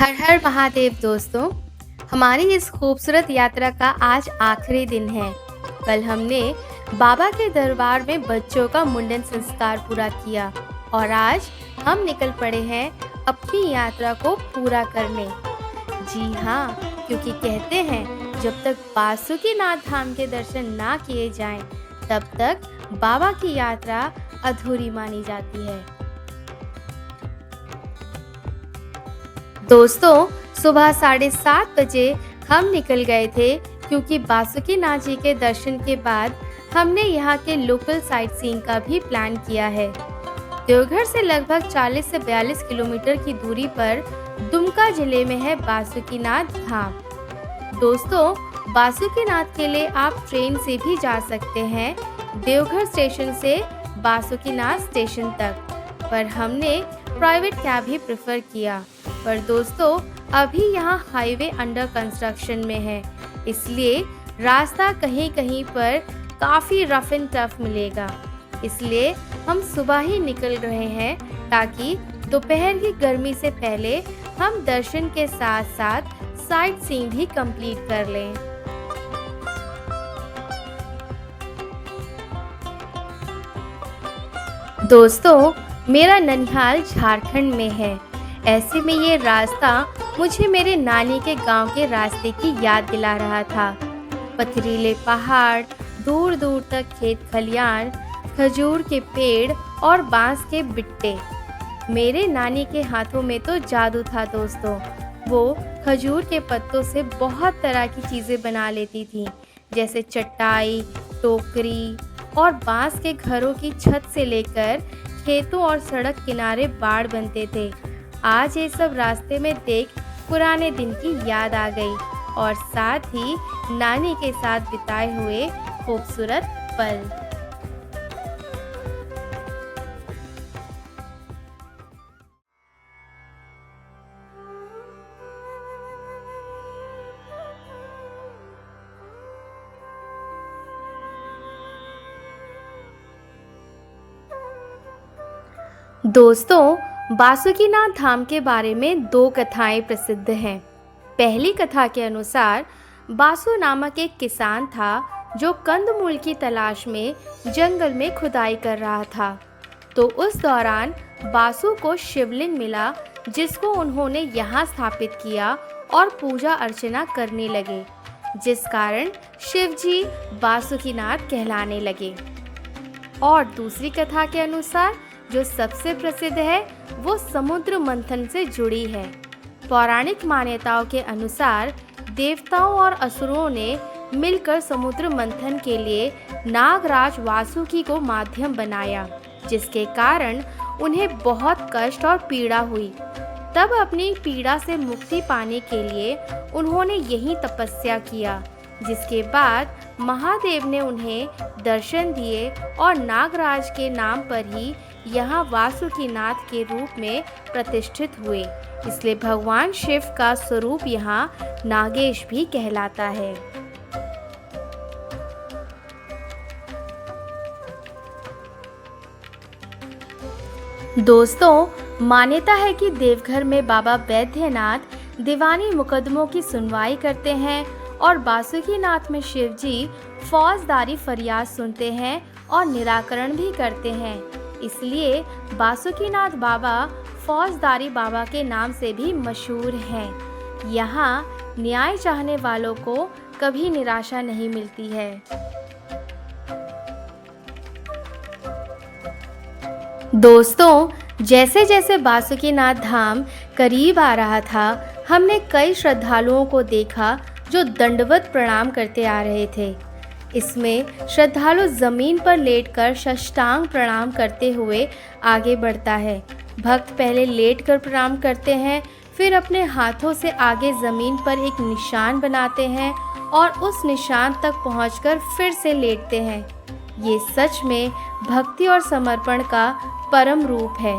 हर हर महादेव दोस्तों। हमारी इस खूबसूरत यात्रा का आज आखिरी दिन है। कल हमने बाबा के दरबार में बच्चों का मुंडन संस्कार पूरा किया और आज हम निकल पड़े हैं अपनी यात्रा को पूरा करने। जी हाँ, क्योंकि कहते हैं जब तक बासुकीनाथ धाम के दर्शन ना किए जाएं, तब तक बाबा की यात्रा अधूरी मानी जाती है। दोस्तों, सुबह 7:30 बजे हम निकल गए थे क्योंकि बासुकीनाथ जी के दर्शन के बाद हमने यहाँ के लोकल साइट सीइंग का भी प्लान किया है। देवघर से लगभग 40 से 42 किलोमीटर की दूरी पर दुमका जिले में है बासुकीनाथ धाम। दोस्तों, बासुकीनाथ के लिए आप ट्रेन से भी जा सकते हैं, देवघर स्टेशन से बासुकीनाथ स्टेशन तक, पर हमने प्राइवेट कैब ही प्रेफर किया। पर दोस्तों, अभी यहाँ हाईवे अंडर कंस्ट्रक्शन में है, इसलिए रास्ता कहीं-कहीं पर काफ़ी रफ एंड टफ मिलेगा। इसलिए हम सुबह ही निकल रहे हैं ताकि दोपहर की गर्मी से पहले हम दर्शन के साथ-साथ साइट सीइंग भी कंप्लीट कर लें। दोस्तों, मेरा ननिहाल झारखंड में है। ऐसे में ये रास्ता मुझे मेरे नानी के गांव के रास्ते की याद दिला रहा था। पथरीले पहाड़, दूर दूर तक खेत खलियान, खजूर के पेड़ और बांस के बिट्टे। मेरे नानी के हाथों में तो जादू था दोस्तों। वो खजूर के पत्तों से बहुत तरह की चीज़ें बना लेती थी, जैसे चटाई, टोकरी और बांस के घरों की छत से लेकर खेतों और सड़क किनारे बाड़ बनते थे। आज ये सब रास्ते में देख पुराने दिन की याद आ गई और साथ ही नानी के साथ बिताए हुए खूबसूरत पल। दोस्तों, बासुकीनाथ धाम के बारे में दो कथाएं प्रसिद्ध हैं। पहली कथा के अनुसार बासु नामक एक किसान था जो कंदमूल की तलाश में जंगल में खुदाई कर रहा था। तो उस दौरान बासु को शिवलिंग मिला, जिसको उन्होंने यहाँ स्थापित किया और पूजा अर्चना करने लगे, जिस कारण शिवजी बासुकीनाथ कहलाने लगे। और दूसरी कथा के अनुसार जो सबसे प्रसिद्ध है वो समुद्र मंथन से जुड़ी है। पौराणिक मान्यताओं के अनुसार देवताओं और असुरों ने मिलकर समुद्र मंथन के लिए नागराज वासुकी को माध्यम बनाया, जिसके कारण उन्हें बहुत कष्ट और पीड़ा हुई। तब अपनी पीड़ा से मुक्ति पाने के लिए उन्होंने यही तपस्या किया, जिसके बाद महादेव ने उन्हें दर्शन दिए और नागराज के नाम पर ही यहाँ वासुकीनाथ के रूप में प्रतिष्ठित हुए। इसलिए भगवान शिव का स्वरूप यहाँ नागेश भी कहलाता है। दोस्तों, मान्यता है कि देवघर में बाबा बैद्यनाथ दीवानी मुकदमों की सुनवाई करते हैं और बासुकीनाथ में शिवजी फौजदारी फरियाद सुनते हैं और निराकरण भी करते हैं। इसलिए बासुकीनाथ बाबा फौजदारी बाबा के नाम से भी मशहूर हैं। यहाँ न्याय चाहने वालों को कभी निराशा नहीं मिलती है। दोस्तों, जैसे जैसे बासुकीनाथ धाम करीब आ रहा था, हमने कई श्रद्धालुओं को देखा जो दंडवत प्रणाम करते आ रहे थे। इसमें श्रद्धालु जमीन पर लेटकर साष्टांग प्रणाम करते हुए आगे बढ़ता है। भक्त पहले लेटकर प्रणाम करते हैं, फिर अपने हाथों से आगे जमीन पर एक निशान बनाते हैं और उस निशान तक पहुंचकर फिर से लेटते हैं। ये सच में भक्ति और समर्पण का परम रूप है।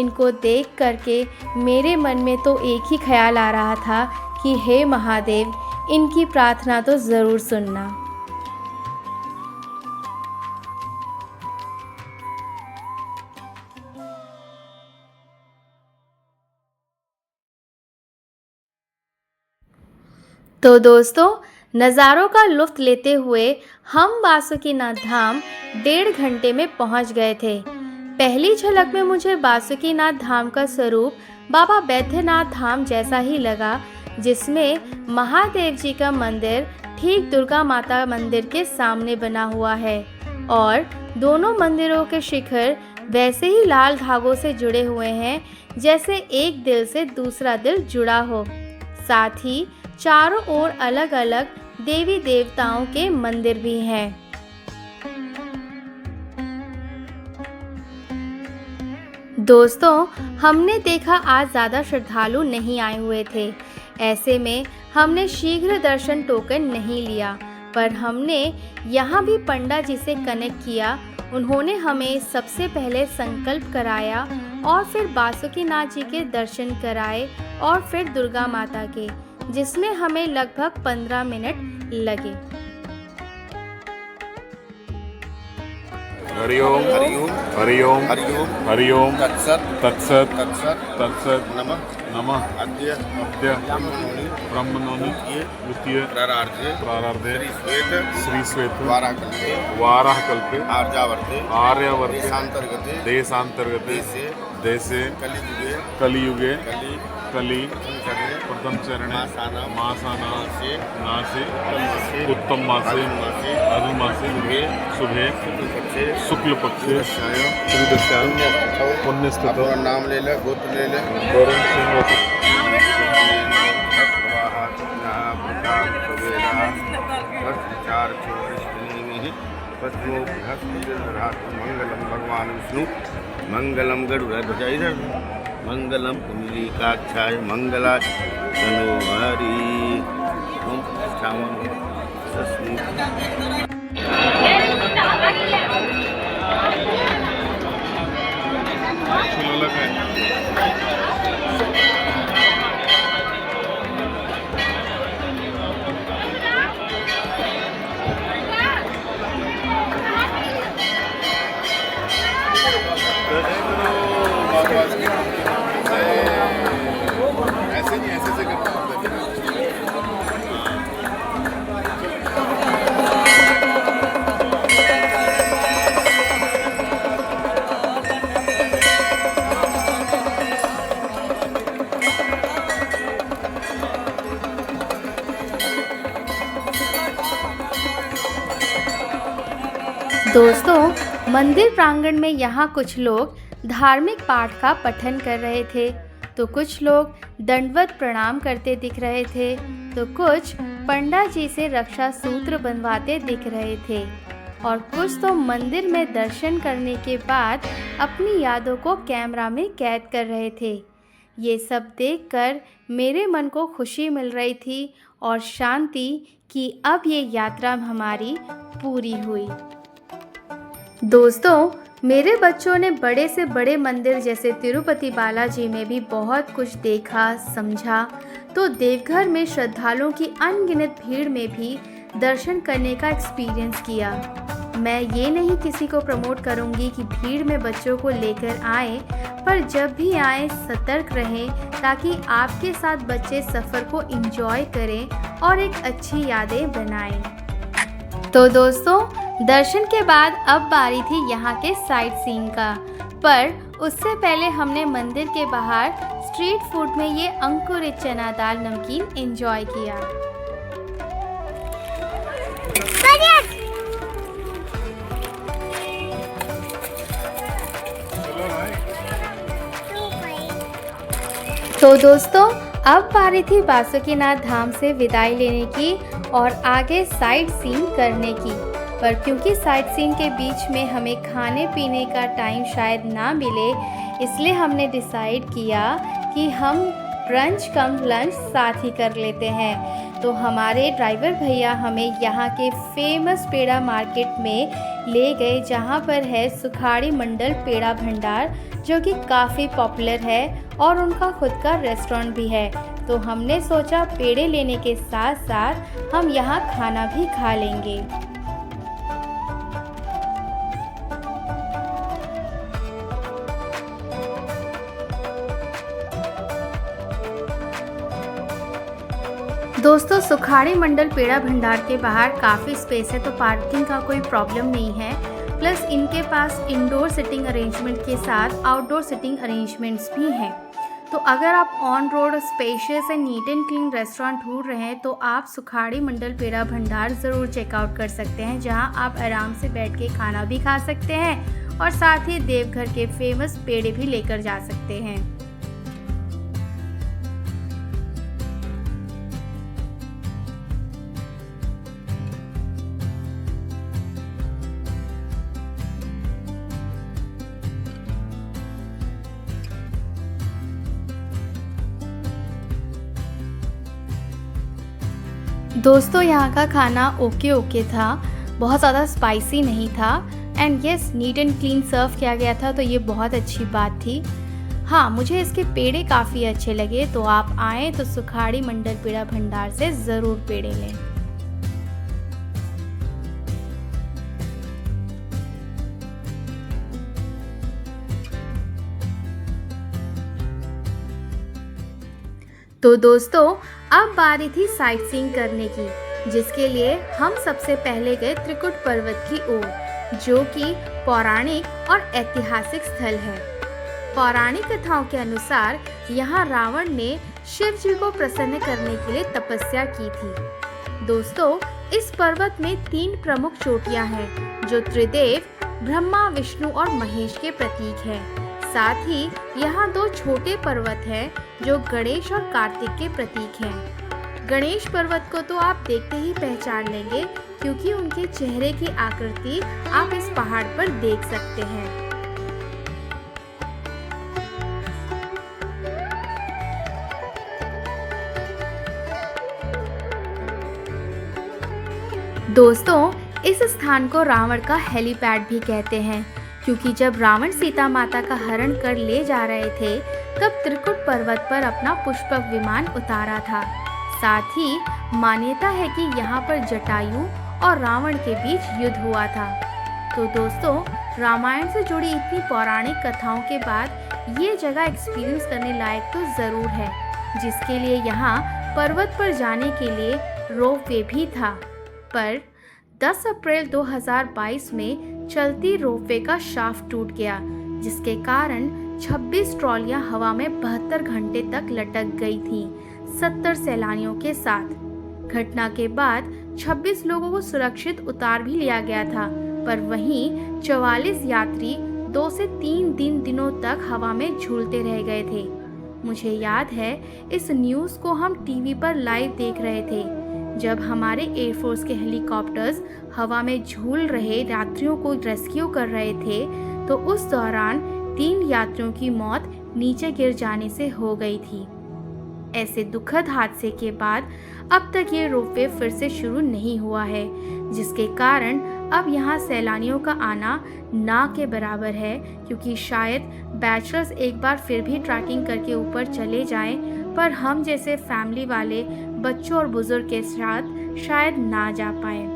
इनको देख करके मेरे मन में तो एक ही ख्याल आ रहा था कि हे महादेव, इनकी प्रार्थना तो ज़रूर सुनना। तो दोस्तों, नज़ारों का लुत्फ़ लेते हुए हम बासुकीनाथ धाम 1.5 घंटे में पहुंच गए थे। पहली झलक में मुझे बासुकीनाथ धाम का स्वरूप बाबा बैद्यनाथ धाम जैसा ही लगा, जिसमें महादेव जी का मंदिर ठीक दुर्गा माता मंदिर के सामने बना हुआ है और दोनों मंदिरों के शिखर वैसे ही लाल धागों से जुड़े हुए हैं जैसे एक दिल से दूसरा दिल जुड़ा हो। साथ ही चारों ओर अलग-अलग देवी देवताओं के मंदिर भी हैं। दोस्तों, हमने देखा आज ज़्यादा श्रद्धालु नहीं आए हुए थे। ऐसे में हमने शीघ्र दर्शन टोकन नहीं लिया, पर हमने यहाँ भी पंडा जी से कनेक्ट किया। उन्होंने हमें सबसे पहले संकल्प कराया और फिर बासुकीनाथ जी के दर्शन कराए और फिर दुर्गा माता के, जिसमें हमें लगभग 15 मिनट लगे। हरि ओम हरि ओम हरि ओम हरि ओम हरि ओम तत्सत तत्सत तत्सत तत्सत नमः नमः अद्य अद्य ब्रह्मणोनि द्वितीय प्रारार्धे श्री श्वेत वाराह कल्पे आर्यावर्ते देशांतर्गते देशे कलियुगे कली प्रथम चरणे मासाना नासे उत्तम मासे अरुण मासे शुभे शुक्ल पक्षे त्रिदशाय पुण्यस्थितो नाम ले ले गोत्र ले ले वरुण सिंह मंगलम भगवान विष्णु मंगलम गरुड़ध्वज इधर मंगलम पुंडरीकाक्षाय मंगलाय तनोहरि ओम श्यामं ऐसे नहीं ऐसे से करते दोस्तों, मंदिर प्रांगण में यहाँ कुछ लोग धार्मिक पाठ का पठन कर रहे थे, तो कुछ लोग दंडवत प्रणाम करते दिख रहे थे, तो कुछ पंडा जी से रक्षा सूत्र बनवाते दिख रहे थे और कुछ तो मंदिर में दर्शन करने के बाद अपनी यादों को कैमरा में कैद कर रहे थे। ये सब देखकर मेरे मन को खुशी मिल रही थी और शांति कि अब ये यात्रा हमारी पूरी हुई। दोस्तों, मेरे बच्चों ने बड़े से बड़े मंदिर जैसे तिरुपति बालाजी में भी बहुत कुछ देखा, समझा, तो देवघर में श्रद्धालुओं की अनगिनत भीड़ में भी दर्शन करने का एक्सपीरियंस किया। मैं ये नहीं किसी को प्रमोट करूँगी कि भीड़ में बच्चों को लेकर आएँ, पर जब भी आएँ सतर्क रहें ताकि आपके साथ बच्चे सफ़र को एंजॉय करें और एक अच्छी यादें बनाएं। तो दोस्तों, दर्शन के बाद अब बारी थी यहाँ के साइट सीइंग का, पर उससे पहले हमने मंदिर के बाहर स्ट्रीट फूड में ये अंकुरित चना दाल नमकीन एंजॉय किया। तो दोस्तों, अब बारी थी बासुकीनाथ धाम से विदाई लेने की और आगे साइट सीइंग करने की, पर क्योंकि साइट सीइंग के बीच में हमें खाने पीने का टाइम शायद ना मिले, इसलिए हमने डिसाइड किया कि हम ब्रंच कम लंच साथ ही कर लेते हैं। तो हमारे ड्राइवर भैया हमें यहाँ के फेमस पेड़ा मार्केट में ले गए, जहाँ पर है सुखाड़ी मंडल पेड़ा भंडार, जो कि काफ़ी पॉपुलर है और उनका खुद का रेस्टोरेंट भी है। तो हमने सोचा पेड़े लेने के साथ साथ हम यहाँ खाना भी खा लेंगे। दोस्तों, सुखाड़ी मंडल पेड़ा भंडार के बाहर काफ़ी स्पेस है, तो पार्किंग का कोई प्रॉब्लम नहीं है। प्लस इनके पास इंडोर सिटिंग अरेंजमेंट के साथ आउटडोर सिटिंग अरेंजमेंट्स भी हैं। तो अगर आप on road spacious and NEET and clean restaurant ढूंढ रहे हैं तो आप सुखाड़ी मंडल पेड़ा भंडार ज़रूर चेकआउट कर सकते हैं, जहां आप आराम से बैठ के खाना भी खा सकते हैं और साथ ही देवघर के फेमस पेड़े भी लेकर जा सकते हैं। दोस्तों, यहाँ का खाना ओके ओके था, बहुत ज़्यादा स्पाइसी नहीं था and yes, neat and clean serve किया गया था, तो ये बहुत अच्छी बात थी। हाँ, मुझे इसके पेड़े काफ़ी अच्छे लगे, तो आप आएँ तो सुखाड़ी मंडल पेड़ा भंडार से ज़रूर पेड़े लें। तो दोस्तों, अब बारी थी साइट सीइंग करने की, जिसके लिए हम सबसे पहले गए त्रिकुट पर्वत की ओर, जो कि पौराणिक और ऐतिहासिक स्थल है। पौराणिक कथाओं के अनुसार यहाँ रावण ने शिव जी को प्रसन्न करने के लिए तपस्या की थी। दोस्तों, इस पर्वत में 3 प्रमुख चोटियाँ हैं, जो त्रिदेव ब्रह्मा, विष्णु और महेश के प्रतीक हैं। साथ ही यहाँ 2 छोटे पर्वत हैं, जो गणेश और कार्तिक के प्रतीक हैं। गणेश पर्वत को तो आप देखते ही पहचान लेंगे, क्योंकि उनके चेहरे की आकृति आप इस पहाड़ पर देख सकते हैं। दोस्तों, इस स्थान को रावण का हेलीपैड भी कहते हैं, क्योंकि जब रावण सीता माता का हरण कर ले जा रहे थे, तब त्रिकुट पर्वत पर अपना पुष्पक विमान उतारा था। साथ ही मान्यता है कि यहाँ पर जटायु और रावण के बीच युद्ध हुआ था। तो दोस्तों, रामायण से जुड़ी इतनी पौराणिक कथाओं के बाद ये जगह एक्सपीरियंस करने लायक तो ज़रूर है, जिसके लिए यहाँ पर्वत पर जाने के लिए रोपवे भी था। पर 10 अप्रैल 2022 में चलती रोपवे का शाफ्ट टूट गया, जिसके कारण 26 ट्रॉलियां हवा में 72 घंटे तक लटक गई थीं, 70 सैलानियों के साथ। घटना के बाद 26 लोगों को सुरक्षित उतार भी लिया गया था, पर वहीं 44 यात्री 2 से 3 दिनों तक हवा में झूलते रह गए थे। मुझे याद है, इस न्यूज़ को हम टीवी पर लाइव देख रहे थे, जब हमारे एयरफोर्स के हेलीकॉप्टर्स हवा में झूल रहे यात्रियों को रेस्क्यू कर रहे थे, तो उस दौरान 3 यात्रियों की मौत नीचे गिर जाने से हो गई थी। ऐसे दुखद हादसे के बाद अब तक ये रोपवे फिर से शुरू नहीं हुआ है, जिसके कारण अब यहाँ सैलानियों का आना ना के बराबर है, क्योंकि शायद बैचलर्स एक बार फिर भी ट्रैकिंग करके ऊपर चले जाएं, पर हम जैसे फैमिली वाले बच्चों और बुजुर्ग के साथ शायद ना जा पाएं।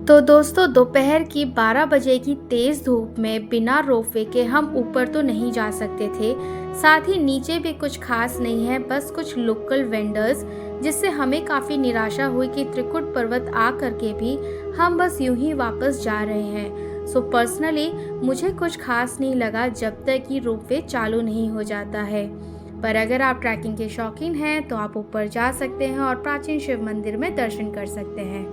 तो दोस्तों, दोपहर की 12 बजे की तेज़ धूप में बिना रोपवे के हम ऊपर तो नहीं जा सकते थे। साथ ही नीचे भी कुछ खास नहीं है, बस कुछ लोकल वेंडर्स, जिससे हमें काफ़ी निराशा हुई कि त्रिकुट पर्वत आ करके भी हम बस यूं ही वापस जा रहे हैं। सो पर्सनली मुझे कुछ खास नहीं लगा जब तक कि रोपवे चालू नहीं हो जाता है। पर अगर आप ट्रैकिंग के शौकीन हैं तो आप ऊपर जा सकते हैं और प्राचीन शिव मंदिर में दर्शन कर सकते हैं।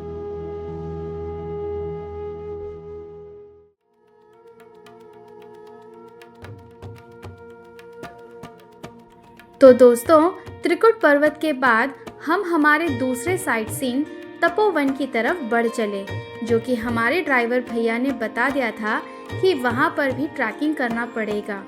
तो दोस्तों, त्रिकुट पर्वत के बाद हम हमारे दूसरे साइट सीइंग तपोवन की तरफ बढ़ चले, जो कि हमारे ड्राइवर भैया ने बता दिया था कि वहाँ पर भी ट्रैकिंग करना पड़ेगा।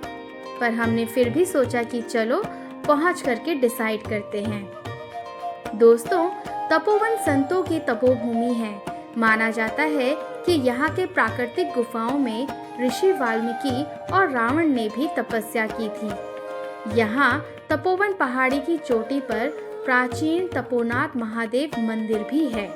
पर हमने फिर भी सोचा कि चलो पहुँच करके डिसाइड करते हैं। दोस्तों, तपोवन संतों की तपोभूमि है। माना जाता है कि यहाँ के प्राकृतिक गुफाओं में ऋषि वाल्मीकि और रावण ने भी तपस्या की थी। यहाँ तपोवन पहाड़ी की चोटी पर प्राचीन तपोनाथ महादेव मंदिर भी है।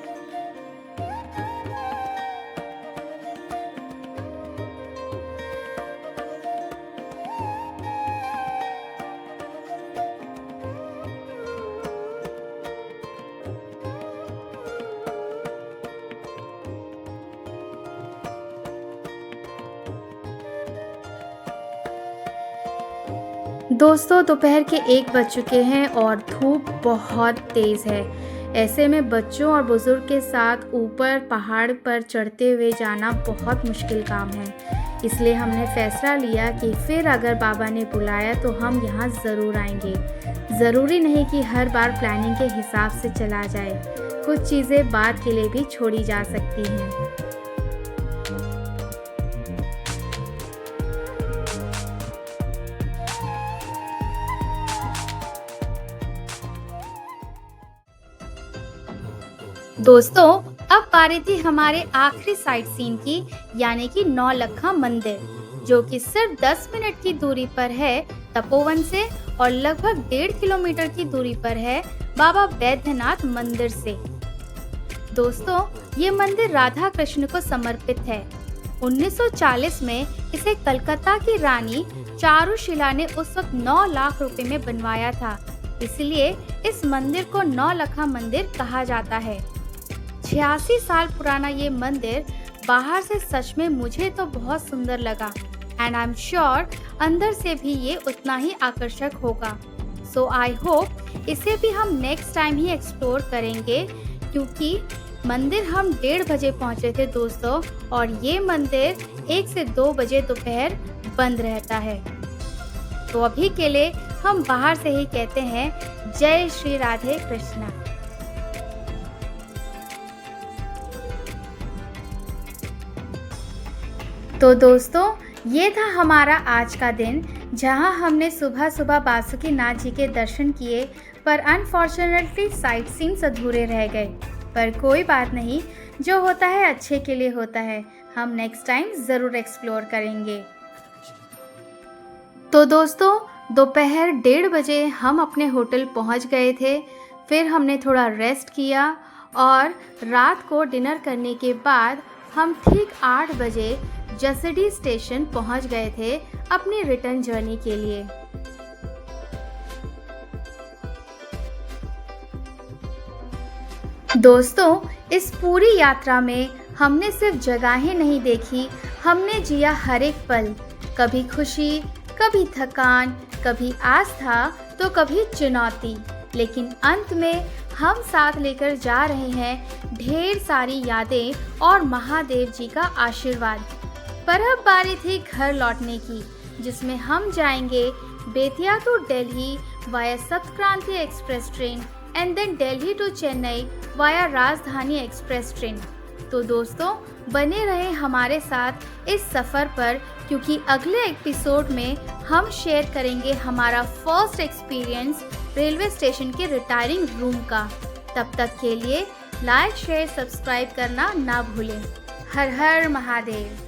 दोस्तों दोपहर के 1 बज चुके हैं और धूप बहुत तेज़ है। ऐसे में बच्चों और बुज़ुर्ग के साथ ऊपर पहाड़ पर चढ़ते हुए जाना बहुत मुश्किल काम है। इसलिए हमने फ़ैसला लिया कि फिर अगर बाबा ने बुलाया तो हम यहाँ ज़रूर आएंगे। ज़रूरी नहीं कि हर बार प्लानिंग के हिसाब से चला जाए, कुछ चीज़ें बाद के लिए भी छोड़ी जा सकती हैं। दोस्तों अब बारी थी हमारे आखिरी साइट सीन की, यानी कि नौलखा मंदिर, जो कि सिर्फ 10 मिनट की दूरी पर है तपोवन से और लगभग 1.5 किलोमीटर की दूरी पर है बाबा बैद्यनाथ मंदिर से। दोस्तों ये मंदिर राधा कृष्ण को समर्पित है। 1940 में इसे कलकत्ता की रानी चारुशिला ने उस वक्त 9 लाख रुपए में बनवाया था, इसलिए इस मंदिर को नौलखा मंदिर कहा जाता है। 86 साल पुराना ये मंदिर बाहर से सच में मुझे तो बहुत सुंदर लगा एंड आई एम श्योर अंदर से भी ये उतना ही आकर्षक होगा। सो आई होप इसे भी हम नेक्स्ट टाइम ही एक्सप्लोर करेंगे, क्योंकि मंदिर हम 1:30 बजे पहुंचे थे दोस्तों, और ये मंदिर 1 से 2 बजे दोपहर बंद रहता है। तो अभी के लिए हम बाहर से ही कहते हैं जय श्री राधे कृष्णा। तो दोस्तों ये था हमारा आज का दिन, जहां हमने सुबह सुबह बासुकीनाथ जी के दर्शन किए, पर अनफॉर्चुनेटली साइट सीन्स अधूरे रह गए। पर कोई बात नहीं, जो होता है अच्छे के लिए होता है। हम नेक्स्ट टाइम ज़रूर एक्सप्लोर करेंगे। तो दोस्तों दोपहर 1:30 बजे हम अपने होटल पहुंच गए थे। फिर हमने थोड़ा रेस्ट किया और रात को डिनर करने के बाद हम ठीक 8 बजे जसडी स्टेशन पहुंच गए थे अपनी रिटर्न जर्नी के लिए। दोस्तों इस पूरी यात्रा में हमने सिर्फ जगहें नहीं देखी, हमने जिया हर एक पल, कभी खुशी, कभी थकान, कभी आस्था तो कभी चुनौती, लेकिन अंत में हम साथ लेकर जा रहे हैं ढेर सारी यादें और महादेव जी का आशीर्वाद। पर अब बारी थी घर लौटने की, जिसमें हम जाएंगे Bettiah to Delhi via Saptakranti express train and then Delhi to Chennai via Rajdhani express train. तो दोस्तों बने रहे हमारे साथ इस सफ़र पर, क्योंकि अगले एपिसोड में हम शेयर करेंगे हमारा फर्स्ट एक्सपीरियंस रेलवे स्टेशन के रिटायरिंग रूम का। तब तक के लिए लाइक शेयर सब्सक्राइब करना ना भूलें। हर हर महादेव।